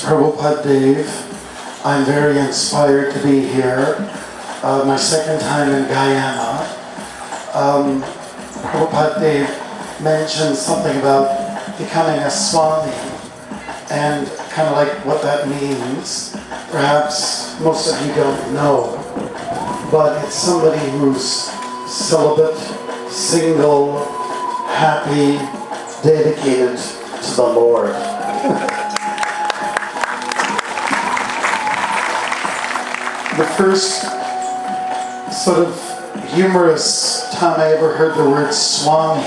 Prabhupada Dev. I'm very inspired to be here. My second time in Guyana. Prabhupada Dev mentioned something about becoming a Swami and kind of like what that means. Perhaps most of you don't know, but it's somebody who's celibate, single, happy, dedicated to the Lord. The first sort of humorous time I ever heard the word Swami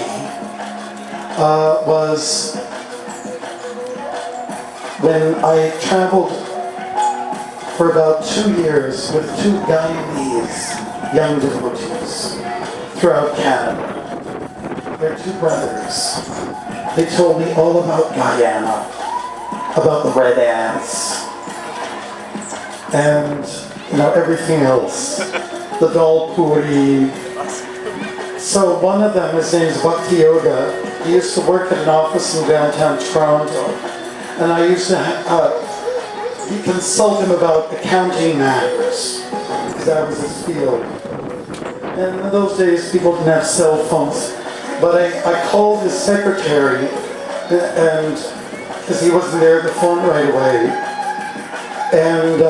was when I traveled for about 2 years with 2 Guyanese young devotees throughout Canada. They're 2 brothers. They told me all about Guyana, about the red ants, and everything else. The dal puri. So one of them, his name's Bhakti Yoga. He used to work at an office in downtown Toronto, and I used to consult him about accounting matters, because that was his field. And in those days, people didn't have cell phones. But I called his secretary, and because he wasn't there at the phone right away, and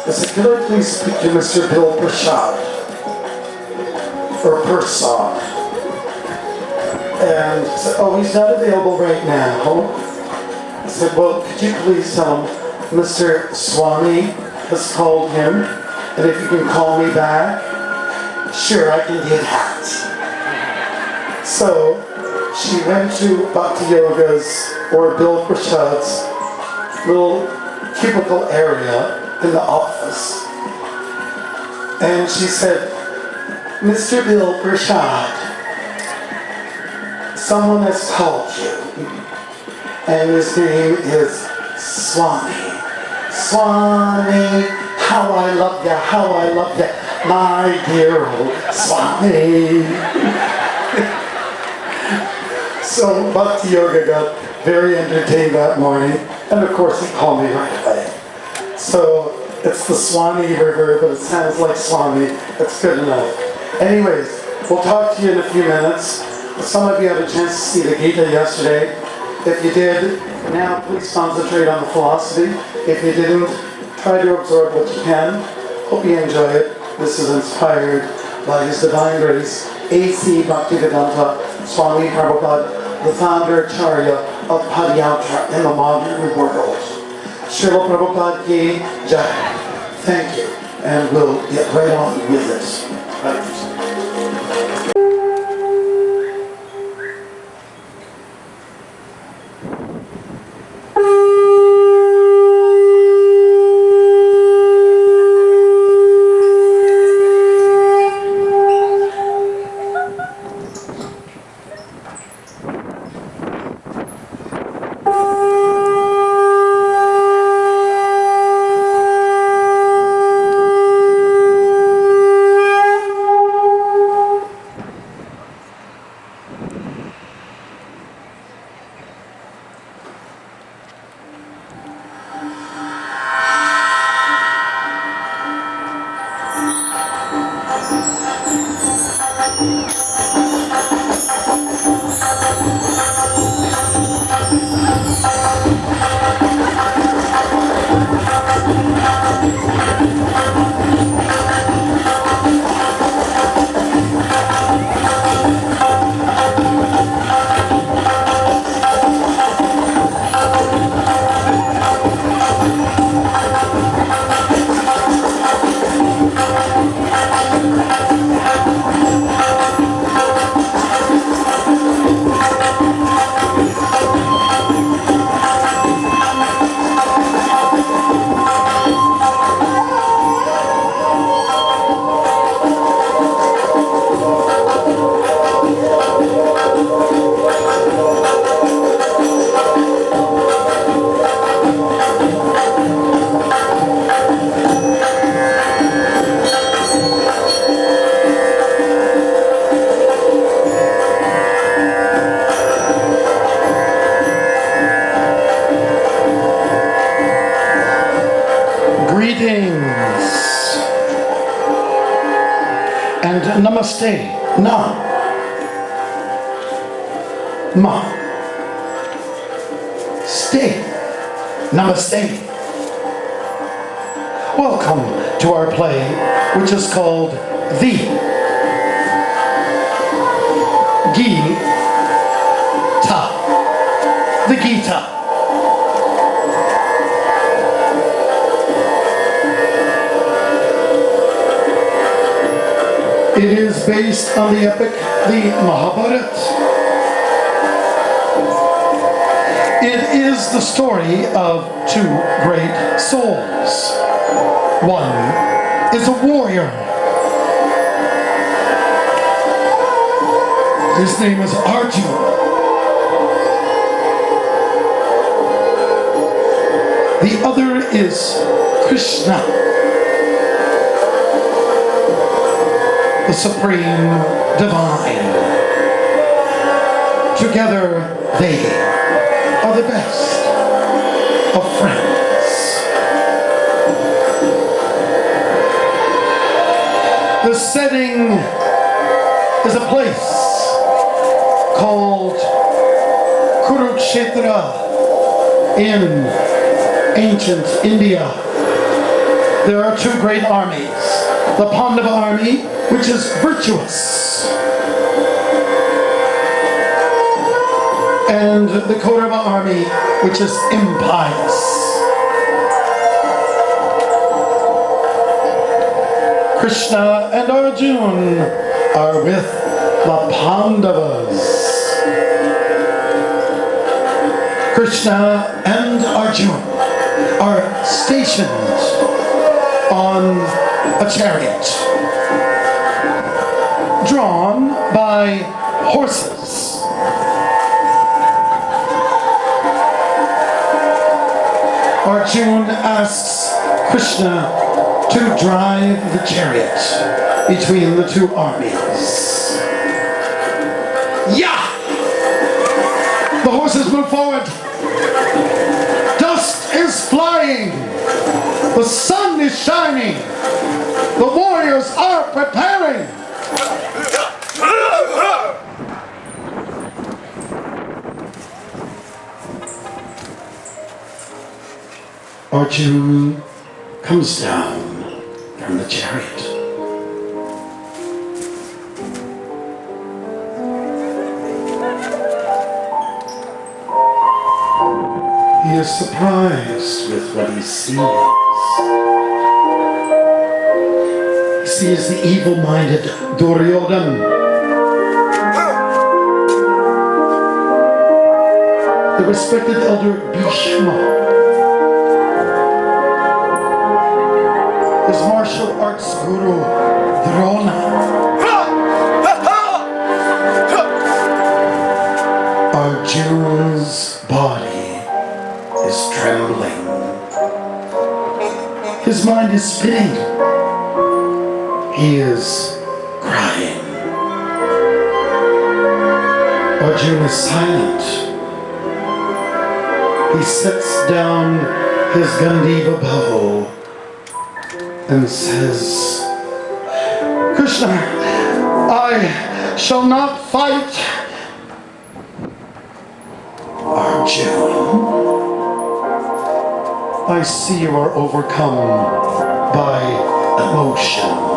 I said, "Could I please speak to Mr. Bill Prasad?" Or Persad. And he said, "Oh, he's not available right now." I said, "Well, could you please tell him Mr. Swami has called him, and if you can call me back?" "Sure, I can do that." So she went to Bhakti Yoga's or Bill Prasad's little cubicle area in the office. And she said, "Mr. Bill Prasad, someone has called you. And his name is Swami. Swami, how I love ya, my dear old Swami." So Bhakti Yoga got very entertained that morning, and of course he called me right away. So it's the Swami River, but it sounds like Swami. That's good enough. Anyways, we'll talk to you in a few minutes. Some of you had a chance to see the Gita yesterday. If you did, now please concentrate on the philosophy. If you didn't, try to absorb what you can. Hope you enjoy it. This is inspired by His Divine Grace, A.C. Bhaktivedanta Swami Prabhupada, the founder Acharya of Padayatra in the modern world. Srila Prabhupada ki Jai. Thank you. And we'll get right on with this. Right. Greetings and namaste. Stay. Namaste. Welcome to our play, which is called The Gita. The Gita. It is based on the epic, the Mahabharata. It is the story of two great souls. One is a warrior. His name is Arjuna. The other is Krishna, the supreme divine. Together they are the best of friends. The setting is a place called Kurukshetra in ancient India. There are two great armies. The Pandava army, which is virtuous, and the Kaurava army, which is impious. Krishna and Arjuna are with the Pandavas. Krishna and Arjuna are stationed on a chariot drawn by horses. Arjuna asks Krishna to drive the chariot between the two armies. Yeah! The horses move forward. Dust is flying. The sun is shining. The warriors are preparing. Arjuna comes down from the chariot. He is surprised with what he sees. He sees the evil-minded Duryodhana, the respected elder Bhishma, his martial arts guru Drona, Arjuna's body is trembling. His mind is spinning. He is crying. Arjuna is silent. He sets down his Gandiva bow and says, Krishna, I shall not fight. Arjuna, I see you are overcome by emotion.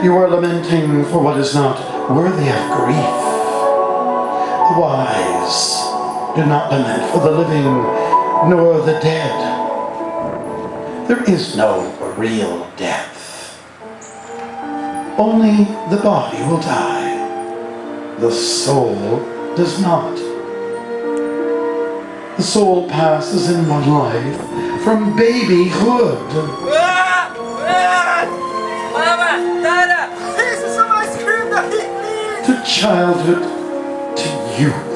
You are lamenting for what is not worthy of grief. The wise do not lament for the living, nor the dead. There is no real death. Only the body will die. The soul does not. The soul passes in one life from babyhood to childhood to youth,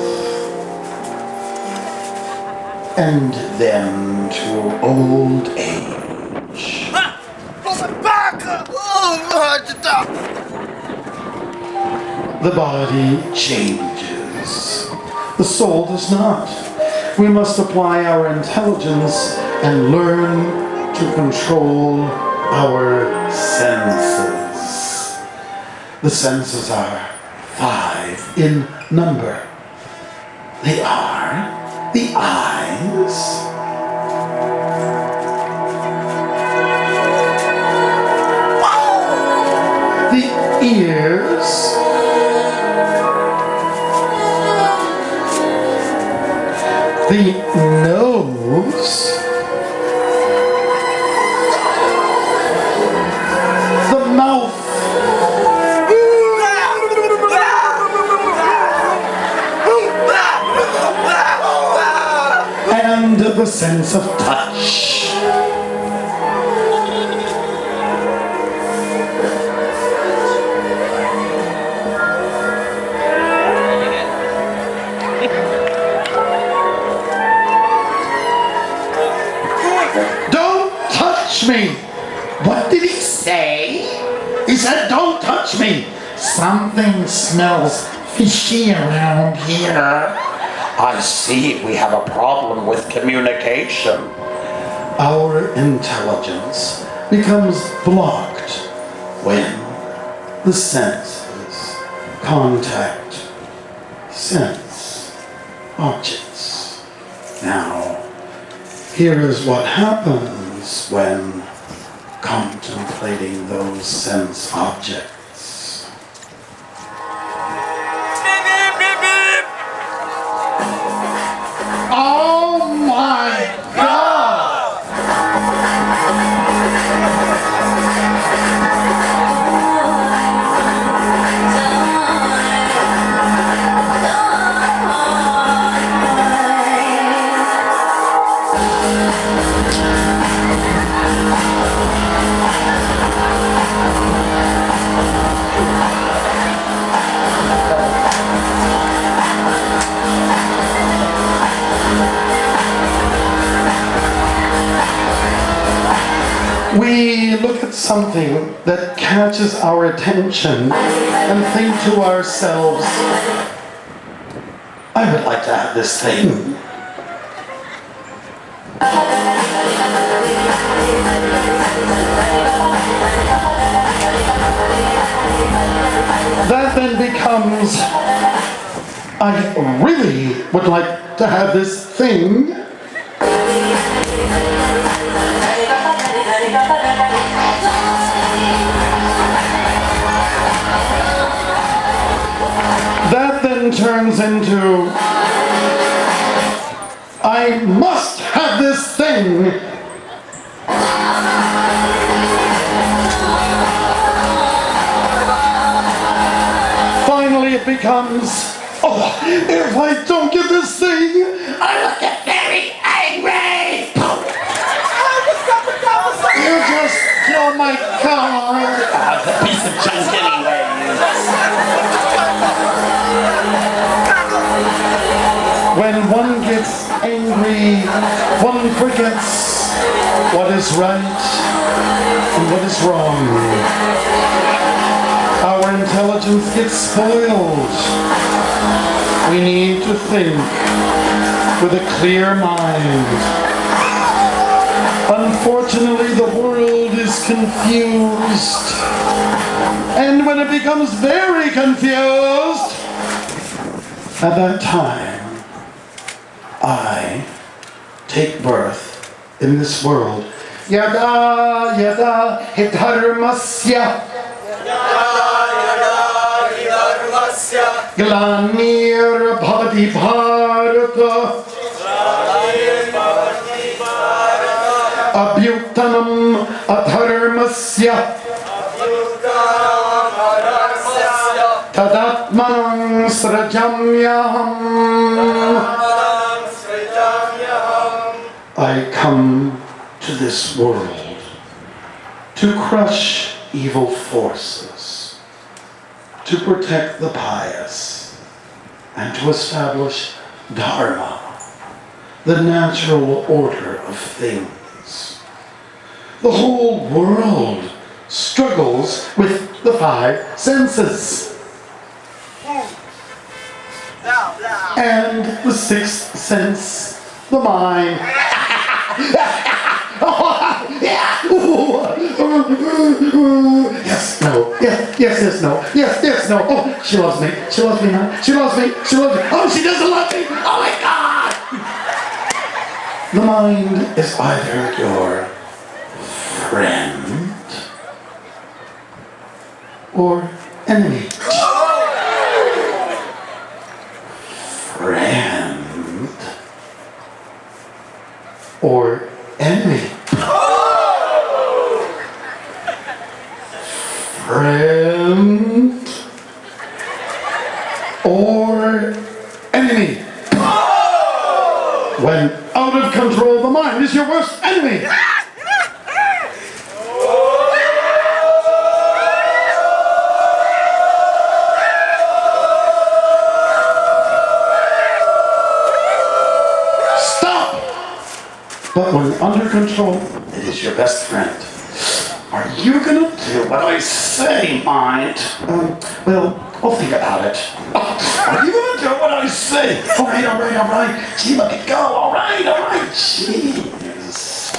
and then to old age. The body changes. The soul does not. we must apply our intelligence and learn to control our senses. The senses are 5 in number. They are the eyes, the ears, the nose, the mouth, and the sense of touch. Don't touch me! What did he say? He said, don't touch me! Something smells fishy around here. I see we have a problem with communication. Our intelligence becomes blocked when the senses contact sense objects. Now, here is what happens when contemplating those sense objects. Oh my God! We look at something that catches our attention and think to ourselves, I would like to have this thing. That then becomes, I really would like to have this thing. That then turns into, I must have this thing. Finally it becomes, oh, if I don't get this thing, I will get very angry. You just stole my car. It's a piece of junk anyway. When one gets angry, one forgets what is right and what is wrong. Our intelligence gets spoiled. We need to think with a clear mind. Unfortunately, the world is confused. And when it becomes very confused, at that time, I take birth in this world. Yada yada hidharmasya glanir bhavati bharata abhyuktanam adharmasya tadatmanam srajamyaham. I come to this world to crush evil forces, to protect the pious, and to establish Dharma, the natural order of things. The whole world struggles with the 5 senses. And the 6th sense the mind. Yes, no, yes, no, yes, no. Oh, she loves me, she loves me now, she loves me, she loves me. Oh, she doesn't love me, oh my God! The mind is either your friend or enemy. Friend or enemy. Friend or enemy. When out of control, the mind is your worst enemy. Stop! But when under control, it is your best friend. Are you gonna do what I say, mind? Well, I'll think about it. Are you gonna do what I say? All right. Gee, let it go. All right. Jeez.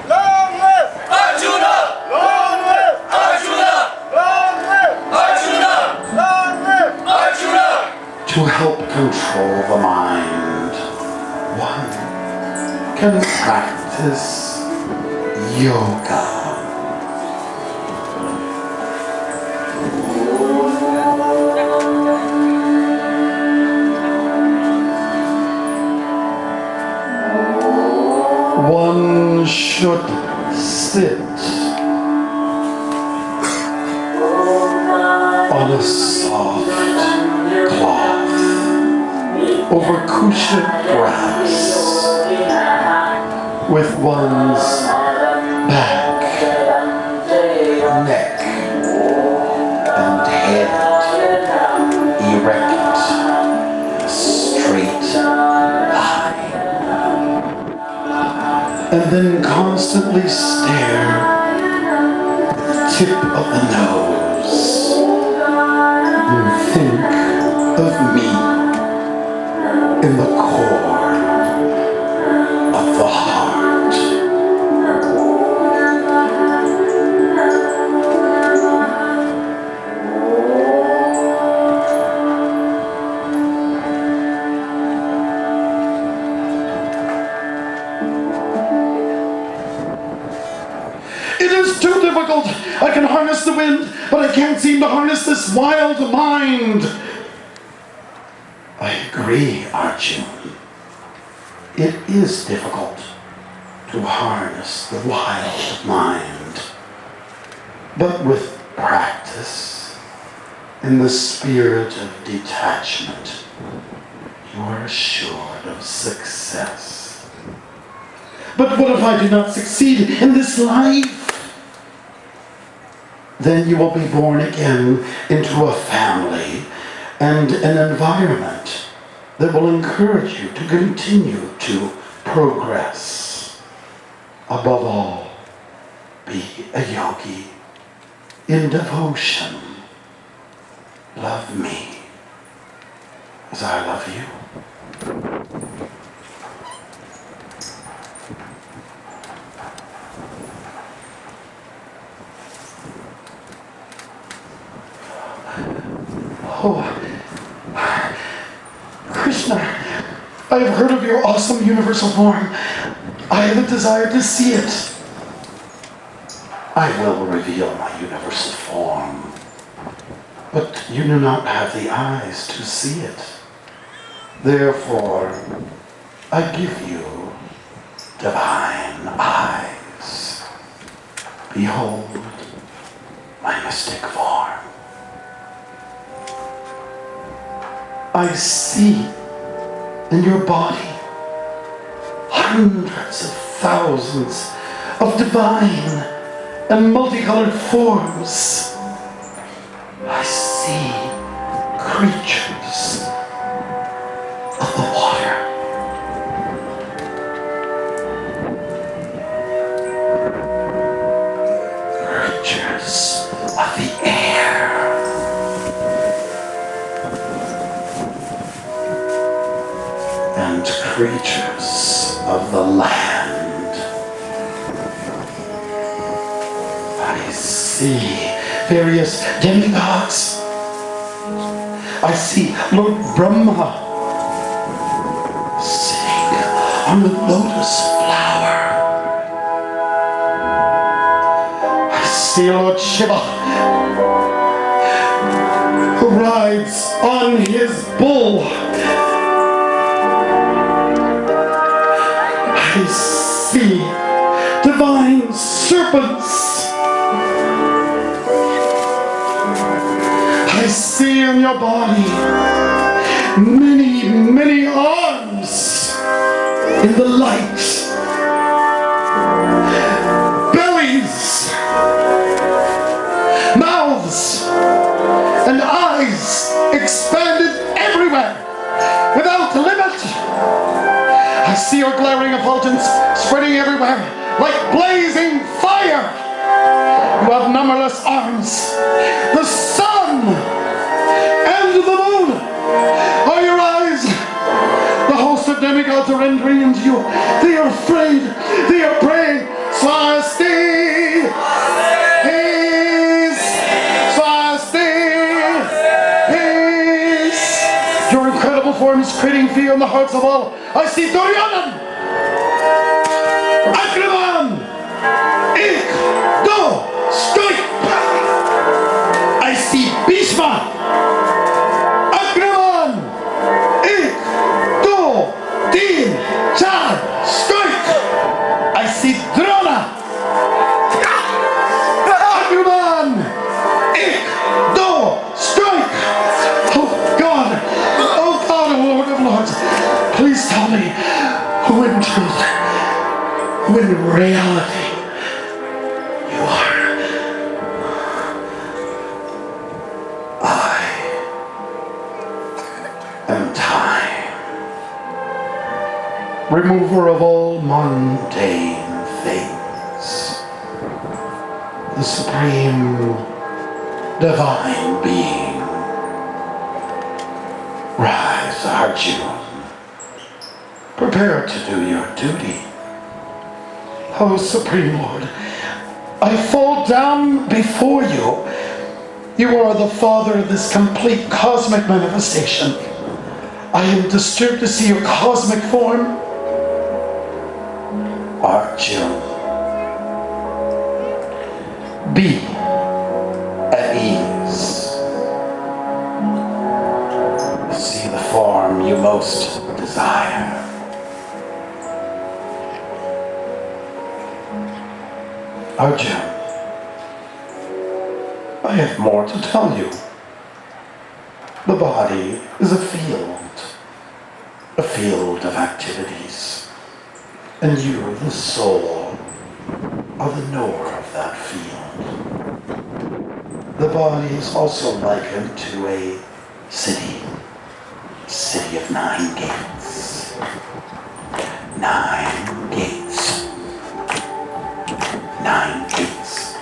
Long live Arjuna! Long live Arjuna! Long live Arjuna! Long live Arjuna! To help control the mind, one can practice yoga. One should sit on a soft cloth over cushioned grass with one's back, neck, and head erect, straight, high. And then constantly stare at the tip of the nose and think of me in the core of the heart. It is too difficult. I can harness the wind, but I can't seem to harness this wild mind. I agree, Arjun. It is difficult to harness the wild mind. But with practice and the spirit of detachment, you are assured of success. But what if I do not succeed in this life? Then you will be born again into a family and an environment that will encourage you to continue to progress. Above all, be a yogi in devotion. Love me as I love you. Oh, Krishna, I have heard of your awesome universal form. I have a desire to see it. I will reveal my universal form, but you do not have the eyes to see it. Therefore, I give you divine eyes. Behold my mystic form. I see in your body hundreds of thousands of divine and multicolored forms. I see creatures of the water. Creatures of the air. And creatures the land. I see various demigods. I see Lord Brahma sitting on the lotus flower. I see Lord Shiva who rides on his bull. I see divine serpents. I see in your body many, many arms in the light. Bellies, mouths, and eyes expanded everywhere without limit. I see your glaring effulgence spreading everywhere like blazing fire. You have numberless arms. The sun and the moon are your eyes. The host of demigods are entering into you. They are afraid. They are praying. Swasti! Peace! Swasti! Peace! Your incredible form is creating fear in the hearts of all. I see Duryodhana! Akraman! Ik! Do! Stoik! I see Bhishma! Akraman! Ik! Do! Din! Chad! Stoik! I see Drona! Akraman! Ik! Do! Stoik! Oh God! Oh God, oh Lord of Lords! Please tell me who in truth, who in reality you are. I am time, remover of all mundane things, the supreme divine being. Rise, Arjuna. Prepare to do your duty. Oh, Supreme Lord, I fall down before you. You are the Father of this complete cosmic manifestation. I am disturbed to see your cosmic form. Arjuna, be at ease. See the form you most desire. Arjuna, I have more to tell you. The body is a field of activities, and you, the soul, are the knower of that field. The body is also likened to a city of 9 gates. 9 gates. 9 gates.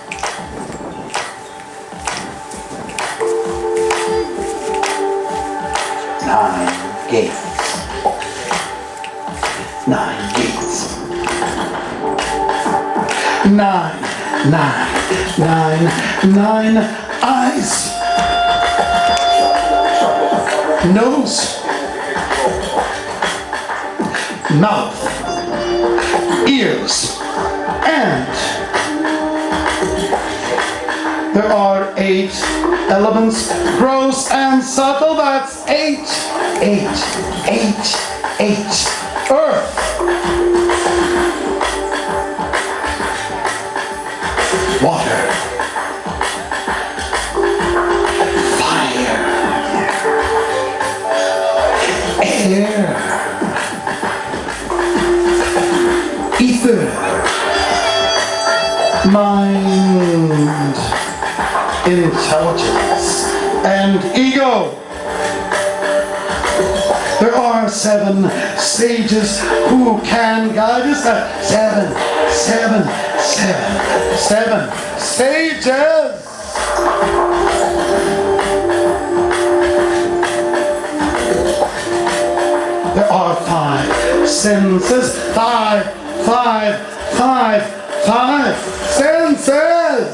9 gates. 9 gates. 9 eyes. Nose. Mouth. Ears. And there are 8 elements, gross and subtle. That's 8. Earth. Water. Fire. Air. Ether. Mind. Intelligence. And ego. There are 7 sages who can guide us. 7 sages. There are 5 senses. 5, 5, 5, 5 senses.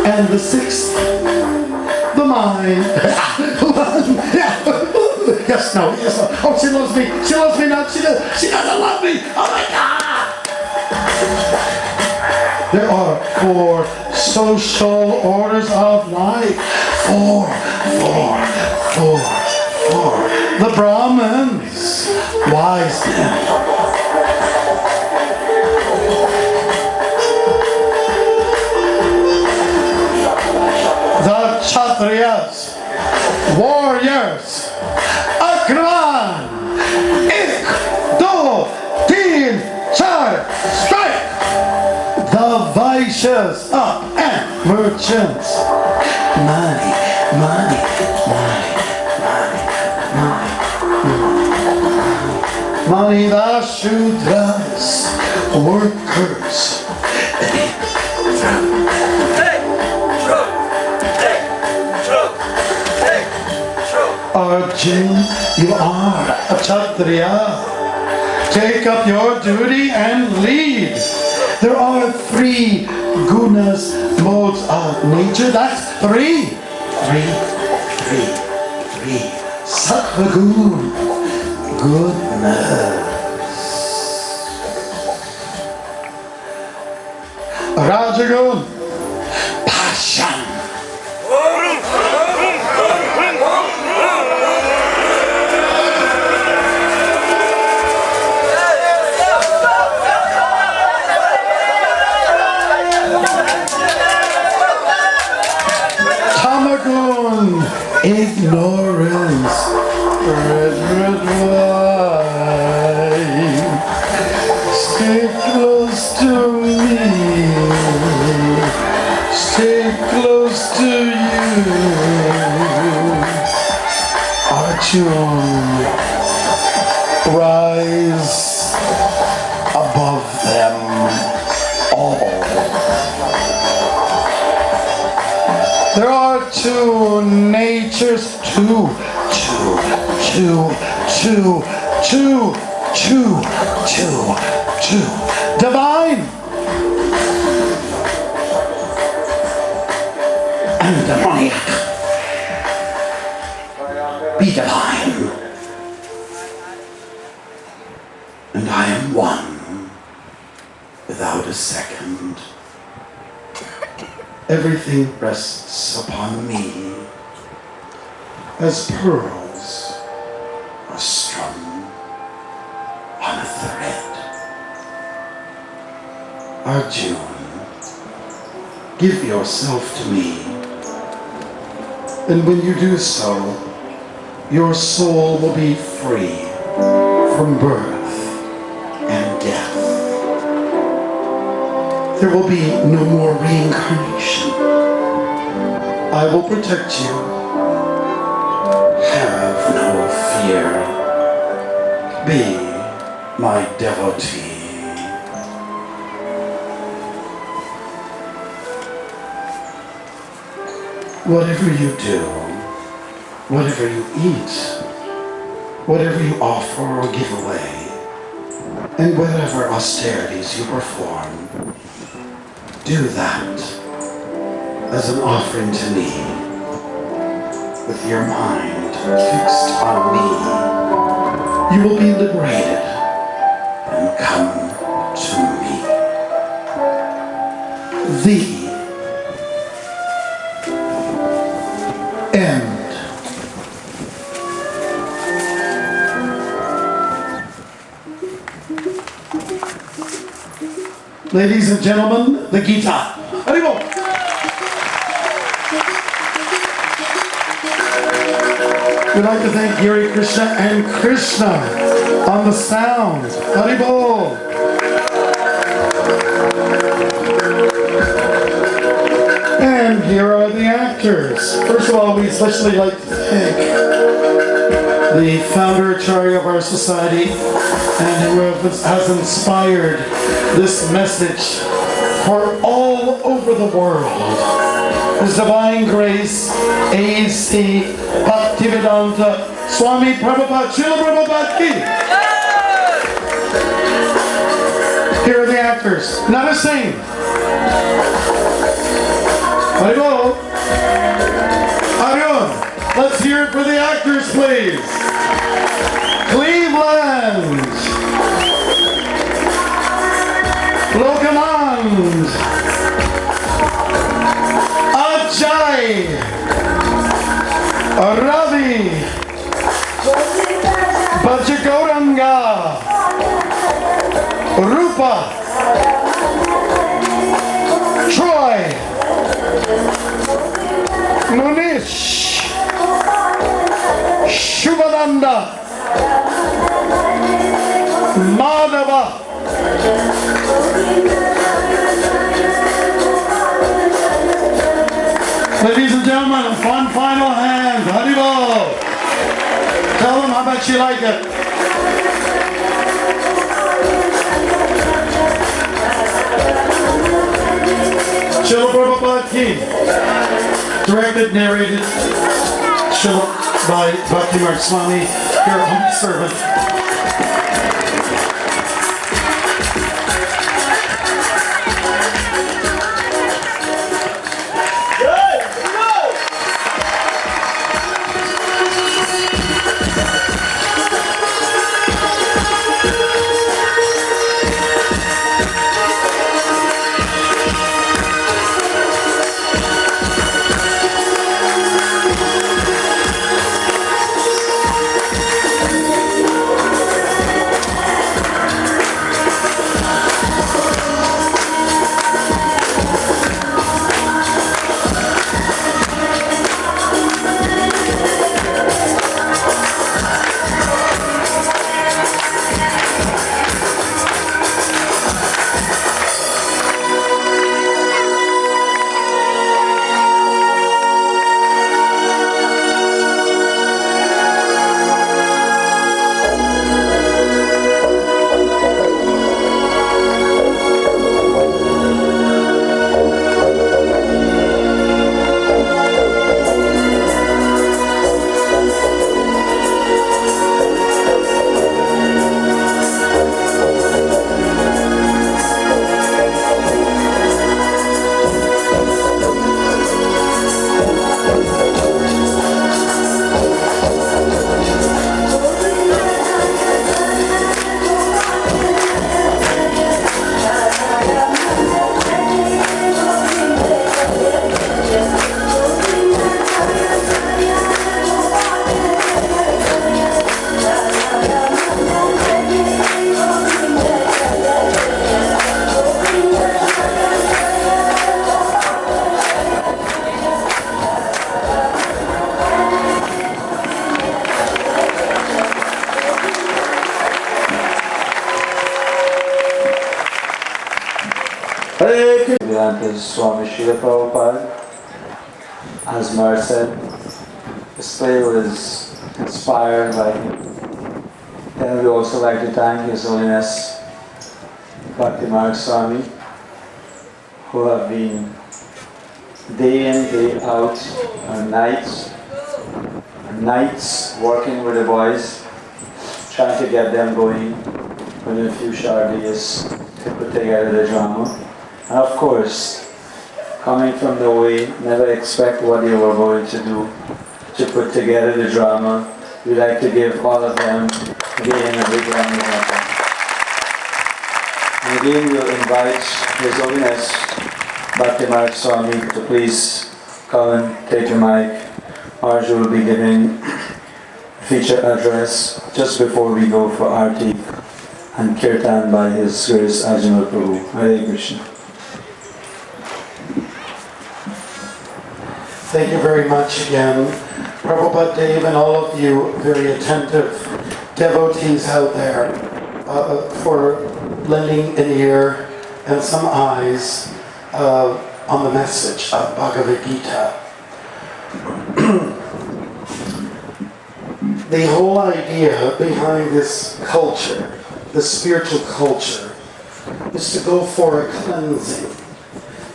And the 6th, the mind. Yes, no. Oh, she loves me. She loves me not. She doesn't love me. Oh my God. There are 4 social orders of life. 4. The Brahmins, wise men. The Kshatriyas, warriors. Akraman, 1, 2, 3, 4, strike. The Vaishyas, up and merchants. Money. Money, the Shudras, workers. Arjun, you are a Kshatriya. Take up your duty and lead. There are 3 gunas, modes of nature. That's 3. 3. Sattva gun, goodness. Rajagun, passion. Tamagun, ignorance. Red wine. Stay close to me. Stay close to you. Arjun, rise above them all. There are 2 natures, 2 divine and demoniac. Be divine, and I am one without a second. Everything rests upon me as pearls are strung on a thread. Arjun, give yourself to me, and when you do so, your soul will be free from birth and death. There will be no more reincarnation. I will protect you. Have no fear. Be my devotee. Whatever you do, whatever you eat, whatever you offer or give away, and whatever austerities you perform, do that as an offering to me, with your mind fixed on me. You will be liberated and come to me. The end. Ladies and gentlemen, the Gita. Haribol. We'd like to thank Giri Krishna and Krishna on the sound. Haribol. And here are the actors. First of all, we especially like to thank the founder Acharya of our society and who has inspired this message for all over the world. His Divine Grace, A.C. Bhaktivedanta Swami Prabhupada, Srila Prabhupada ki. Here are the actors. Not a sing. Haribol. Arun. Let's hear it for the actors, please. Cleveland. Lokamand. Ajay. Ravi. Bajagodanga. Rupa. Troy. Munish. Shubhananda. Madhava. Ladies and gentlemen, one final hand. Haribol. Tell them how much you like it. Srila Prabhupada ki. Directed, narrated by Bhakti Marga Swami, your humble servant. Swami Srila Prabhupada. As Mar said, this play was inspired by him. Then we also like to thank His Holiness Bhakti Marga Swami, who have been day in, day out, on nights working with the boys, trying to get them going within a few short days to put together the drama. And of course, coming from the way, never expect what they were going to do to put together the drama. We'd like to give all of them again a big round of applause. And again, we'll invite His Holiness Bhakti Marga Swami to please come and take the mic. Arju will be giving a feature address just before we go for Aarti and Kirtan by His Grace Ajmal Prabhu. Hare Krishna. Thank you very much again, Prabhupada Dave, and all of you very attentive devotees out there for lending an ear and some eyes on the message of Bhagavad Gita. The whole idea behind this culture, the spiritual culture, is to go for a cleansing.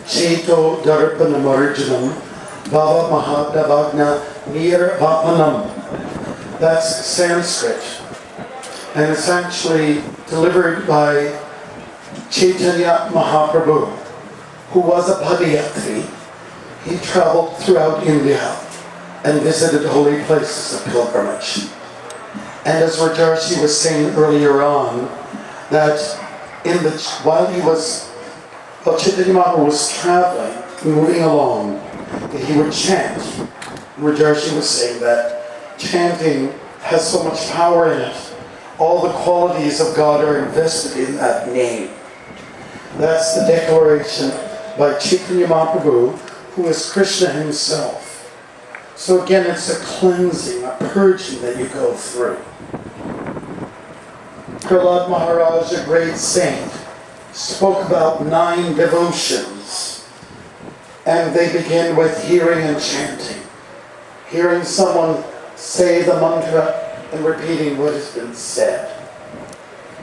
Cheto Darpana Marjanam Bhava Mahadavagna Nirvapanam. That's Sanskrit. And it's actually delivered by Chaitanya Mahaprabhu, who was a Padayatri. He traveled throughout India and visited holy places of pilgrimage. And as Rajarshi was saying earlier on, that while Chaitanya Mahaprabhu was traveling, moving along, he would chant. Rajarshi was saying that chanting has so much power in it. All the qualities of God are invested in that name. That's the declaration by Chaitanya Mahaprabhu, who is Krishna himself. So again, it's a cleansing, a purging that you go through. Prahlad Maharaj, a great saint, spoke about 9 devotions. And they begin with hearing and chanting. Hearing someone say the mantra and repeating what has been said.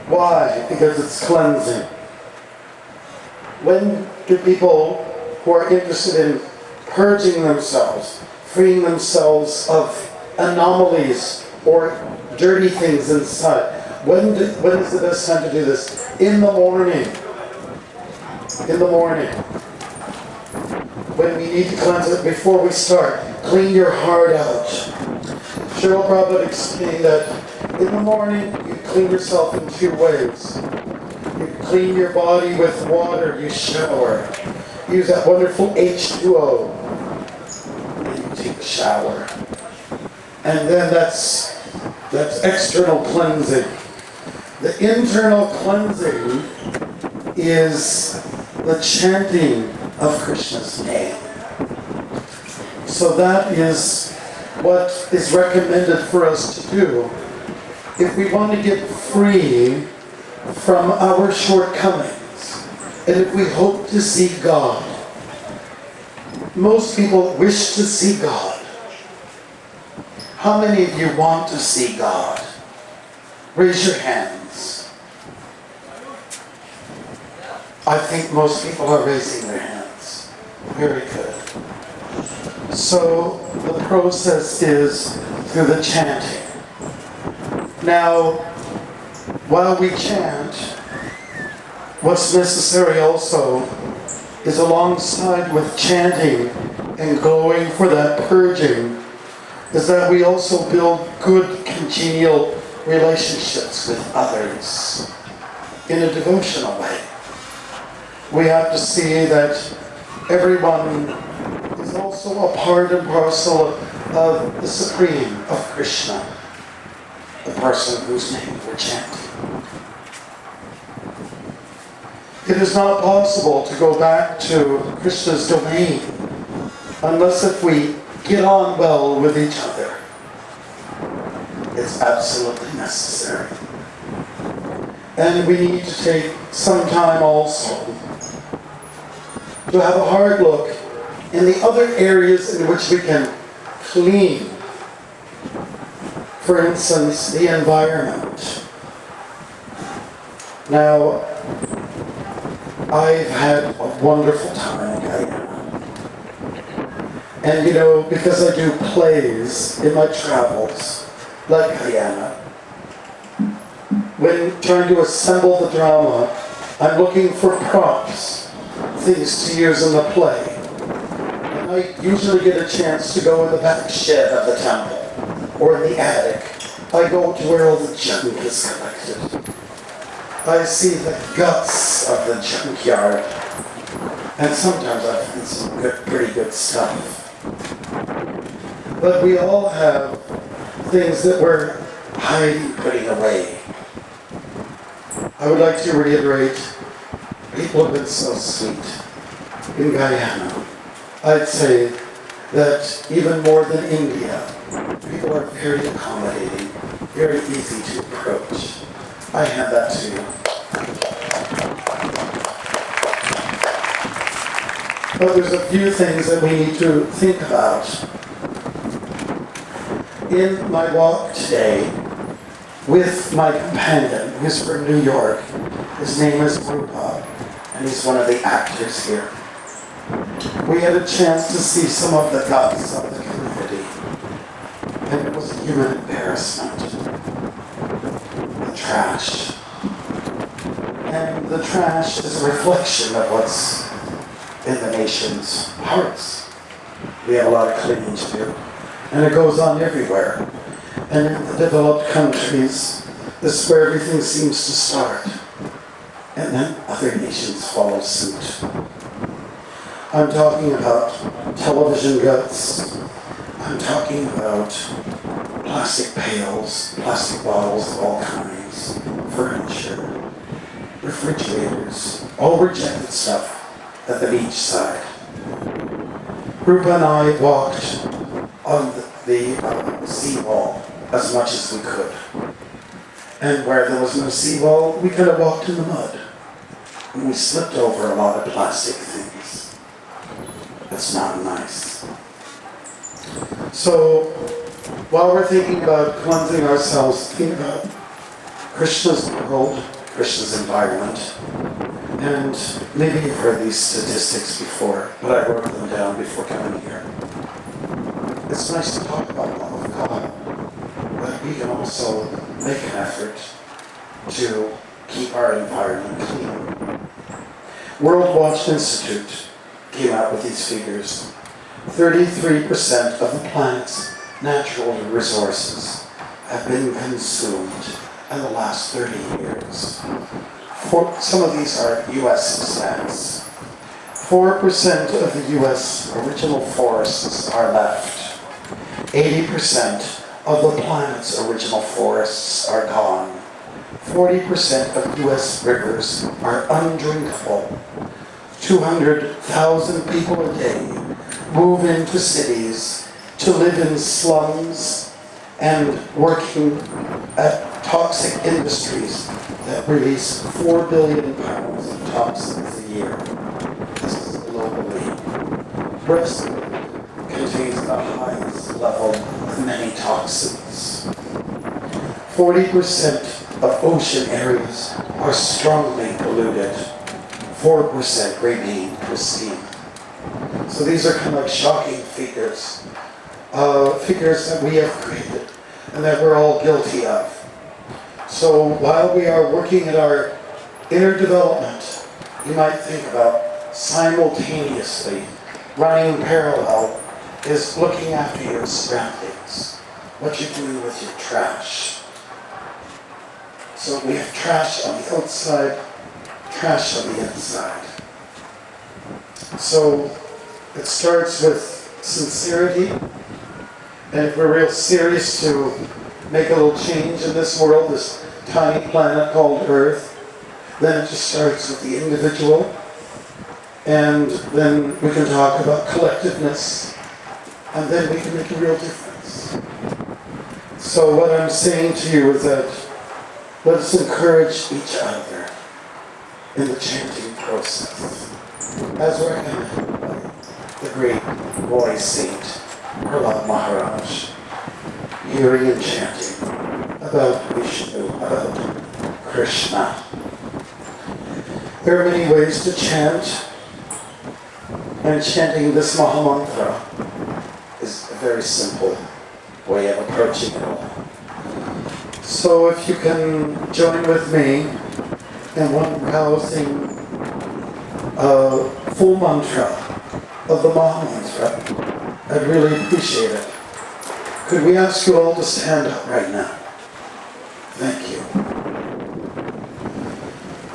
Why? Because it's cleansing. When do people who are interested in purging themselves, freeing themselves of anomalies or dirty things inside, when is the best time to do this? In the morning. In the morning. When we need to cleanse it before we start. Clean your heart out. Srila Prabhupada explained that in the morning you clean yourself in 2 ways. You clean your body with water, you shower. Use that wonderful H2O. And you take a shower. And then that's external cleansing. The internal cleansing is the chanting of Krishna's name. So that is what is recommended for us to do if we want to get free from our shortcomings and if we hope to see God. Most people wish to see God. How many of you want to see God? Raise your hands. I think most people are raising their hands. Very good. So the process is through the chanting. Now, while we chant, what's necessary also is alongside with chanting and going for that purging, is that we also build good congenial relationships with others in a devotional way. We have to see that everyone is also a part and parcel of the Supreme, of Krishna, the person whose name we're chanting. It is not possible to go back to Krishna's domain unless if we get on well with each other. It's absolutely necessary. And we need to take some time also to have a hard look in the other areas in which we can clean. For instance, the environment. Now, I've had a wonderful time in Guyana. And because I do plays in my travels, like Guyana, when trying to assemble the drama, I'm looking for props, things to use in the play. And I usually get a chance to go in the back shed of the temple, or in the attic. I go to where all the junk is collected. I see the guts of the junkyard. And sometimes I find some pretty good stuff. But we all have things that we're hiding, putting away. I would like to reiterate, people have been so sweet in Guyana. I'd say that even more than India, people are very accommodating, very easy to approach. I hand that to you. But there's a few things that we need to think about. In my walk today with my companion, who's from New York, his name is Rupa, and he's one of the actors here. We had a chance to see some of the guts of the community. and it was a human embarrassment. The trash. And the trash is a reflection of what's in the nation's hearts. We have a lot of cleaning to do, and it goes on everywhere. And in the developed countries, this is where everything seems to start. And then other nations follow suit. I'm talking about television guts. I'm talking about plastic pails, plastic bottles of all kinds, furniture, refrigerators, all rejected stuff at the beach side. Rupa and I walked on the seawall as much as we could. And where there was no seawall, we could have walked in the mud. And we slipped over a lot of plastic things. It's not nice. So, while we're thinking about cleansing ourselves, think about Krishna's world, Krishna's environment. And maybe you've heard these statistics before, but I wrote them down before coming here. It's nice to talk about love of God, but we can also make an effort to keep our environment clean. World Watch Institute came out with these figures. 33% of the planet's natural resources have been consumed in the last 30 years. Some of these are U.S. stats. 4% of the U.S. original forests are left. 80% of the planet's original forests are gone. 40% of U.S. rivers are undrinkable. 200,000 people a day move into cities to live in slums and working at toxic industries that release 4 billion pounds of toxins a year. This is globally. Breast milk contains the highest level of many toxins. 40% of ocean areas are strongly polluted. 4% remain pristine. So these are kind of like shocking figures. Figures that we have created and that we're all guilty of. So while we are working at our inner development, you might think about simultaneously running parallel is looking after your surroundings, what you're doing with your trash. So we have trash on the outside, trash on the inside. So it starts with sincerity, and if we're real serious to make a little change in this world, this tiny planet called Earth, then it just starts with the individual, and then we can talk about collectiveness, and then we can make a real difference. So what I'm saying to you is that let us encourage each other in the chanting process, as recommended by the great boy saint, Prahlad Maharaj, hearing and chanting about Vishnu, about Krishna. There are many ways to chant, and chanting this Mahamantra is a very simple way of approaching it all. So if you can join with me in one rousing full mantra of the Mahamantra, I'd really appreciate it. Could we ask you all to stand up right now? Thank you.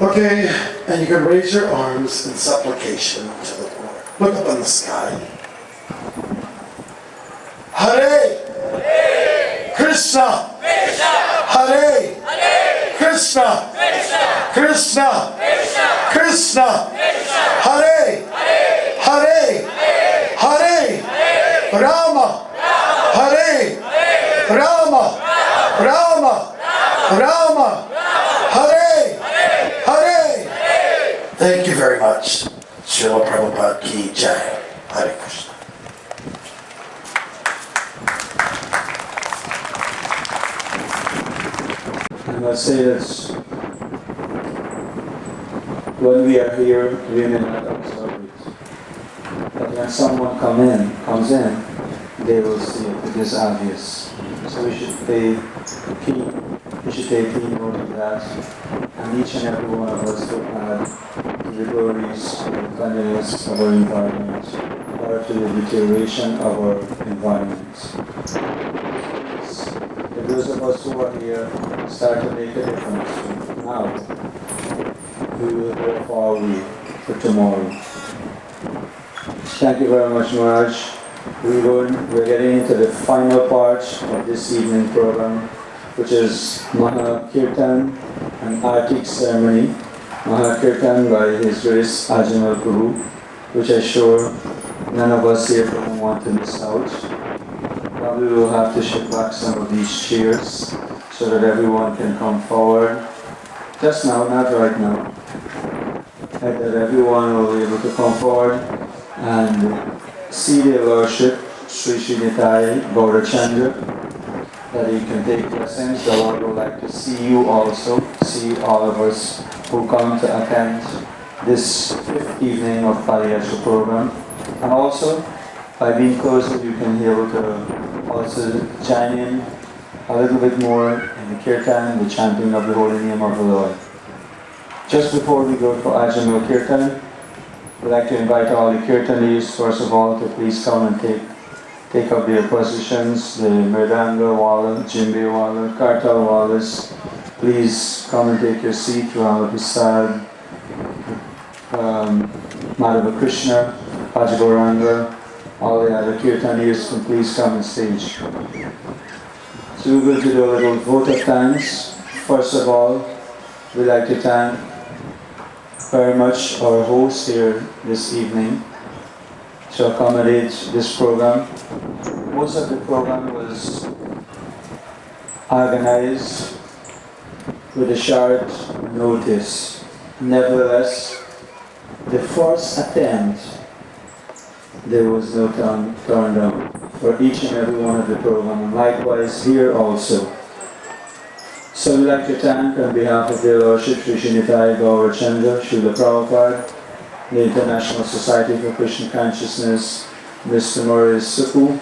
Okay, and you can raise your arms in supplication to the Lord. Look up in the sky. Hare Krishna, Hare Krishna, Krishna, Krishna, Hare Hare, Hare Rama, Hare Rama, Rama, Rama, Hare Hare. Thank you very much. Srila Prabhupada Ki Jai. Hare Krishna. I must say this, when we are here, we may not observe it. But when someone comes in, they will see it. It is obvious. So we should take keen note of that. And each and every one of us will add to the glories, to the cleanliness of our environment, or to the deterioration of our environment. If those of us who are here start to make a difference now, we will go far away for tomorrow. Thank you very much, Maharaj. We're getting into the final part of this evening program, which is Maha Kirtan and Artik ceremony. Maha Kirtan by His Grace Ajmal Guru, which I'm sure none of us here don't want to miss out. Probably we'll have to shift back some of these chairs so that everyone can come forward. Just now, not right now. That everyone will be able to come forward and see their Lordship, Sri Srinitai Gaurachandra, that he can take blessings. The Lord would like to see you also, see all of us who come to attend this 5th evening of Padayatra program. And also, by being closer, you can be able to also join in a little bit more in the kirtan, the chanting of the holy name of the Lord. Just before we go for Ajamil Kirtan, we'd like to invite all the kirtanis, first of all, to please come and take up their positions. The Mridanga Wala, Jimbe Wala, Kartal Walas, please come and take your seat. Rama Prasad, Madhava Krishna, Pajagoranga, all the other kirtanis can please come on stage. So we're going to do a little vote of thanks. First of all, we'd like to thank very much our host here this evening to accommodate this program. Most of the program was organized with a short notice. Nevertheless, the first attempt, there was no turn down for each and every one of the program, and likewise here also. So we'd like to thank on behalf of their Lordship Sri Srinitai Gaurachandra, Srila Prabhupada, the International Society for Krishna Consciousness, Mr. Maurice Suku,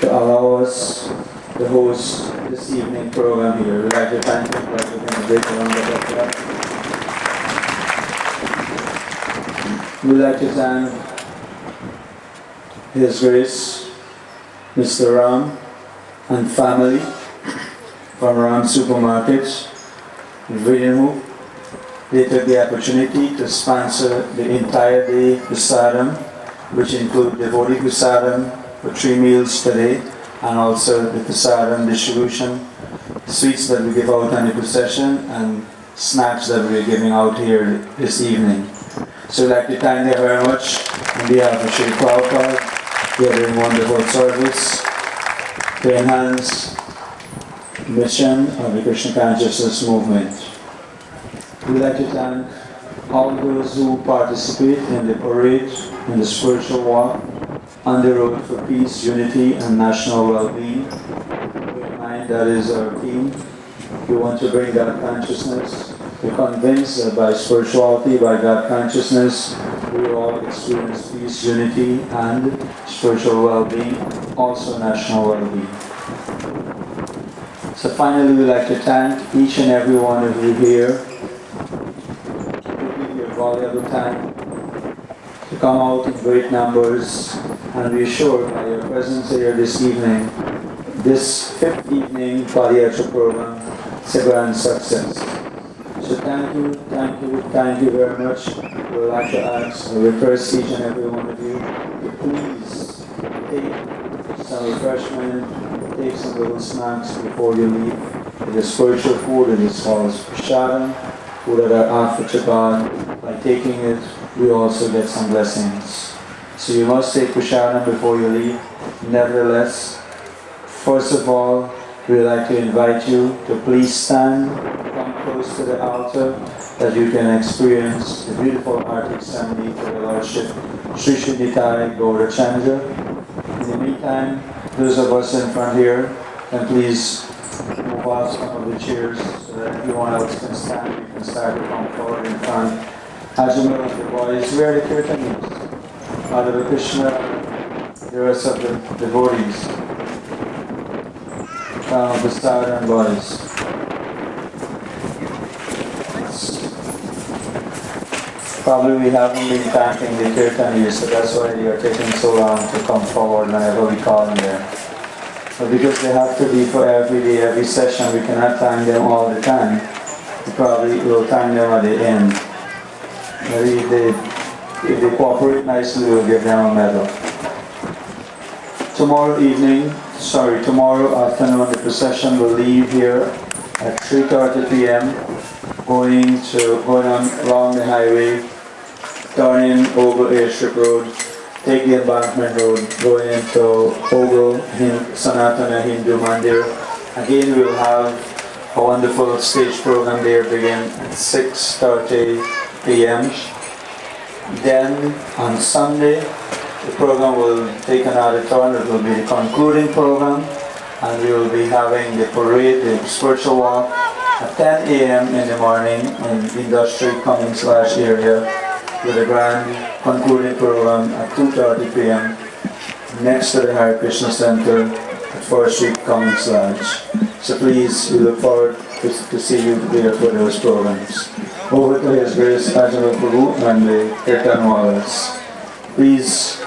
to allow us to host this evening program here. We'd like to thank him for giving a big round of applause. We'd like to thank His Grace, Mr. Ram and family from Ram Supermarkets in Vidyamuk. They took the opportunity to sponsor the entire day prasadam, which include devotee prasadam for 3 meals per day, and also the prasadam distribution, sweets that we give out on the procession, and snacks that we're giving out here this evening. So I'd like to thank them very much on behalf of Sri Prabhupada. They are doing wonderful service to enhance the mission of the Krishna Consciousness movement. We'd like to thank all those who participate in the parade, in the spiritual walk, on the road for peace, unity, and national well-being. Bear in mind that is our theme. We want to bring God consciousness. We're convinced that by spirituality, by God consciousness, we all experience peace, unity, and spiritual well-being, also national well-being. So finally, we'd like to thank each and every one of you here for giving your valuable time to come out in great numbers, and be assured by your presence here this evening, this 5th evening Padayatra program is a grand success. So thank you very much. We would like to ask, request each and every one of you to please take some refreshment, take some little snacks before you leave. It is spiritual food, it is called prasadam, food that are offered to God. By taking it, we also get some blessings. So you must take prasadam before you leave. Nevertheless, first of all, we would like to invite you to please stand, come close to the altar, that you can experience the beautiful Artik ceremony for the Lordship Sri Srinitai Gaurachandra. In the meantime, those of us in front here, can please move off some of the chairs so that everyone else can stand. You can start to come forward in front. Ajamil and the boys, where are the kirtanis? Madhava Krishna, the rest of the devotees. Prasad and boys. Probably we haven't been thanking the Kirtanias, so that's why they are taking so long to come forward whenever we call them there. But because they have to be for every day, every session, we cannot thank them all the time. We probably will thank them at the end. Maybe if they cooperate nicely, we'll give them a medal. Tomorrow afternoon, the procession will leave here at 3:30 p.m. going on along the highway, turning over Airstrip Road, take the embankment road, going into Ogo Sanatana Hindu Mandir. Again, we'll have a wonderful stage program there begin at 6:30 p.m. Then on Sunday, the program will take another turn. It will be the concluding program, and we will be having the parade, the spiritual walk, at 10 a.m. in the morning in Industry Cummings Lodge area, with a grand concluding program at 2:30 p.m. next to the Hare Krishna Center at 4th Street Cummings Lodge. So please, we look forward to see you there for those programs. Over to His Grace Ajahn Prabhu and the Kirtan Walas. Please